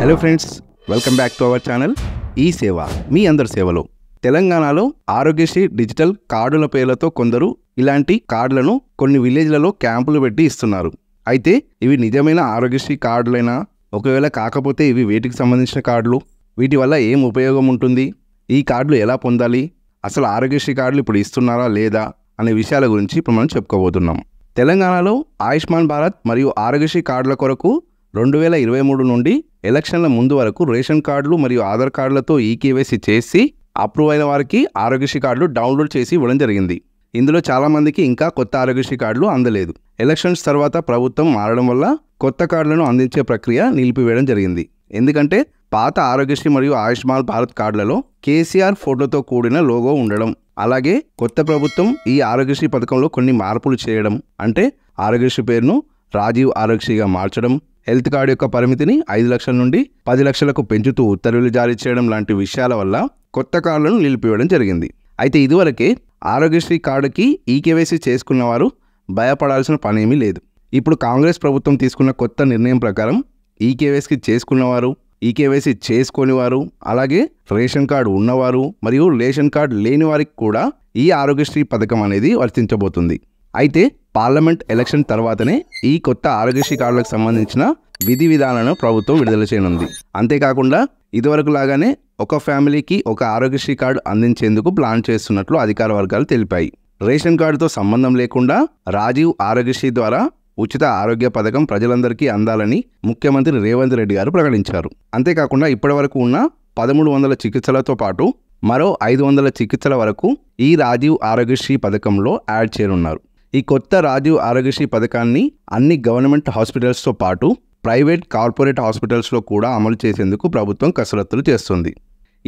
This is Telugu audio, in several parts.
Hello friends, welcome back to our channel ఈ సేవ మీ అందరి సేవలో. తెలంగాణలో ఆరోగ్యశ్రీ డిజిటల్ కార్డుల పేర్లతో కొందరు ఇలాంటి కార్డులను కొన్ని విలేజ్లలో క్యాంపులు పెట్టి ఇస్తున్నారు. అయితే ఇవి నిజమైన ఆరోగ్యశ్రీ కార్డులైనా, ఒకవేళ కాకపోతే ఇవి వేటికి సంబంధించిన కార్డులు, వీటి వల్ల ఏం ఉపయోగం ఉంటుంది, ఈ కార్డులు ఎలా పొందాలి, అసలు ఆరోగ్యశ్రీ కార్డులు ఇప్పుడు ఇస్తున్నారా లేదా అనే విషయాల గురించి ఇప్పుడు మనం చెప్పుకోబోతున్నాం. తెలంగాణలో ఆయుష్మాన్ భారత్ మరియు ఆరోగ్యశ్రీ కార్డుల కొరకు 2023 నుండి ఎలక్షన్ల ముందు వరకు రేషన్ కార్డులు మరియు ఆధార్ కార్డులతో ఈకేవైసీ చేసి అప్రూవ్ అయిన వారికి ఆరోగ్యశ్రీ కార్డులు డౌన్లోడ్ చేసి ఇవ్వడం జరిగింది. ఇందులో చాలామందికి ఇంకా కొత్త ఆరోగ్యశ్రీ కార్డులు అందలేదు. ఎలక్షన్స్ తర్వాత ప్రభుత్వం మారడం వల్ల కొత్త కార్డులను అందించే ప్రక్రియ నిలిపివేయడం జరిగింది. ఎందుకంటే పాత ఆరోగ్యశ్రీ మరియు ఆయుష్మాన్ భారత్ కార్డులలో కేసీఆర్ ఫోటోతో కూడిన లోగో ఉండడం, అలాగే కొత్త ప్రభుత్వం ఈ ఆరోగ్యశ్రీ పథకంలో కొన్ని మార్పులు చేయడం, అంటే ఆరోగ్యశ్రీ పేరును రాజీవ్ ఆరోగ్యశ్రీగా మార్చడం, హెల్త్ కార్డు యొక్క పరిమితిని 5 లక్షల నుండి 10 లక్షలకు పెంచుతూ ఉత్తర్వులు జారీ చేయడం లాంటి విషయాల వల్ల కొత్త కార్డులను నిలిపివేయడం జరిగింది. అయితే ఇదివరకే ఆరోగ్యశ్రీ కార్డుకి ఈకేవైసీ చేసుకున్న వారు భయపడాల్సిన పనేమీ లేదు. ఇప్పుడు కాంగ్రెస్ ప్రభుత్వం తీసుకున్న కొత్త నిర్ణయం ప్రకారం ఈకేవైసీ చేసుకున్నవారు, ఈకేవైసీ చేసుకోని వారు, అలాగే రేషన్ కార్డు ఉన్నవారు మరియు రేషన్ కార్డు లేని వారికి కూడా ఈ ఆరోగ్యశ్రీ పథకం అనేది వర్తించబోతుంది. అయితే పార్లమెంట్ ఎలక్షన్ తర్వాతనే ఈ కొత్త ఆరోగ్యశ్రీ కార్డులకు సంబంధించిన విధి విధానాలను ప్రభుత్వం విడుదల చేయనుంది. అంతేకాకుండా ఇదివరకు లాగానే ఒక ఫ్యామిలీకి ఒక ఆరోగ్యశ్రీ కార్డు అందించేందుకు ప్లాన్ చేస్తున్నట్లు అధికార వర్గాలు తెలిపాయి. రేషన్ కార్డుతో సంబంధం లేకుండా రాజీవ్ ఆరోగ్యశ్రీ ద్వారా ఉచిత ఆరోగ్య పథకం ప్రజలందరికీ అందాలని ముఖ్యమంత్రి రేవంత్ రెడ్డి గారు ప్రకటించారు. అంతేకాకుండా ఇప్పటివరకు ఉన్న 1300 చికిత్సలతో పాటు మరో 500 చికిత్సల వరకు ఈ రాజీవ్ ఆరోగ్యశ్రీ పథకంలో యాడ్ చేయనున్నారు. ఈ కొత్త రాజీవ్ ఆరోగ్యశ్రీ పథకాన్ని అన్ని గవర్నమెంట్ హాస్పిటల్స్తో పాటు ప్రైవేట్, కార్పొరేట్ హాస్పిటల్స్లో కూడా అమలు చేసేందుకు ప్రభుత్వం కసరత్తులు చేస్తుంది.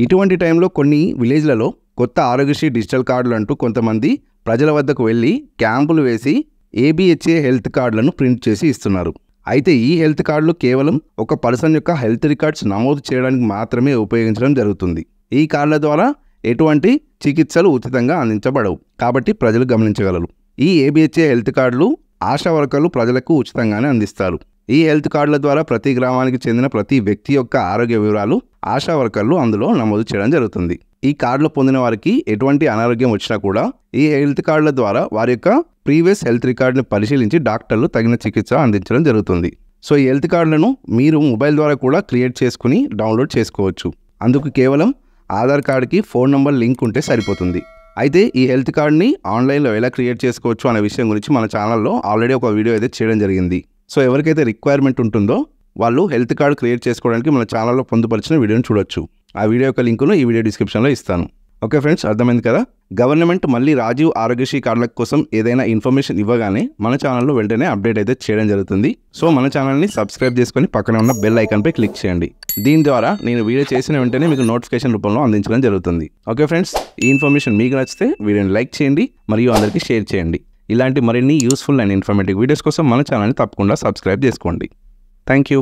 ఇటువంటి టైంలో కొన్ని విలేజ్లలో కొత్త ఆరోగ్యశ్రీ డిజిటల్ కార్డులు అంటూ కొంతమంది ప్రజల వద్దకు వెళ్ళి క్యాంపులు వేసి ఏబిహెచ్ఏ హెల్త్ కార్డులను ప్రింట్ చేసి ఇస్తున్నారు. అయితే ఈ హెల్త్ కార్డులు కేవలం ఒక పర్సన్ యొక్క హెల్త్ రికార్డ్స్ నమోదు చేయడానికి మాత్రమే ఉపయోగించడం జరుగుతుంది. ఈ కార్డుల ద్వారా ఎటువంటి చికిత్సలు ఉచితంగా అందించబడవు కాబట్టి ప్రజలు గమనించగలరు. ఈ ఏబిహెచ్ఏ హెల్త్ కార్డులు ఆశా వర్కర్లు ప్రజలకు ఉచితంగానే అందిస్తారు. ఈ హెల్త్ కార్డుల ద్వారా ప్రతి గ్రామానికి చెందిన ప్రతి వ్యక్తి యొక్క ఆరోగ్య వివరాలు ఆశా వర్కర్లు అందులో నమోదు చేయడం జరుగుతుంది. ఈ కార్డులు పొందిన వారికి ఎటువంటి అనారోగ్యం వచ్చినా కూడా ఈ హెల్త్ కార్డుల ద్వారా వారి యొక్క ప్రీవియస్ హెల్త్ రికార్డుని పరిశీలించి డాక్టర్లు తగిన చికిత్స అందించడం జరుగుతుంది. సో ఈ హెల్త్ కార్డులను మీరు మొబైల్ ద్వారా కూడా క్రియేట్ చేసుకుని డౌన్లోడ్ చేసుకోవచ్చు. అందుకు కేవలం ఆధార్ కార్డుకి ఫోన్ నంబర్ లింక్ ఉంటే సరిపోతుంది. అయితే ఈ హెల్త్ కార్డ్ని ఆన్లైన్లో ఎలా క్రియేట్ చేసుకోవచ్చు అనే విషయం గురించి మన ఛానల్లో ఆల్రెడీ ఒక వీడియో అయితే చేయడం జరిగింది. సో ఎవరికైతే రిక్వైర్మెంట్ ఉంటుందో వాళ్ళు హెల్త్ కార్డు క్రియేట్ చేసుకోవడానికి మన ఛానల్లో పొందుపరిచిన వీడియోని చూడొచ్చు. ఆ వీడియో యొక్క లింకును ఈ వీడియో డిస్క్రిప్షన్లో ఇస్తాను. ఓకే ఫ్రెండ్స్, అర్థమైంది కదా. గవర్నమెంట్ మళ్ళీ రాజీవ్ ఆరోగ్యశ్రీ కార్డుల కోసం ఏదైనా ఇన్ఫర్మేషన్ ఇవ్వగానే మన ఛానల్లో వెంటనే అప్డేట్ అయితే చేయడం జరుగుతుంది. సో మన ఛానల్ని సబ్స్క్రైబ్ చేసుకొని పక్కన ఉన్న బెల్ ఐకాన్పై క్లిక్ చేయండి. దీని ద్వారా నేను వీడియో చేసిన వెంటనే మీకు నోటిఫికేషన్ రూపంలో అందించడం జరుగుతుంది. ఓకే ఫ్రెండ్స్, ఈ ఇన్ఫర్మేషన్ మీకు నచ్చితే వీడియోని లైక్ చేయండి మరియు అందరికీ షేర్ చేయండి. ఇలాంటి మరిన్ని యూస్ఫుల్ అండ్ ఇన్ఫర్మేటివ్ వీడియోస్ కోసం మన ఛానల్ని తప్పకుండా సబ్స్క్రైబ్ చేసుకోండి. Thank you.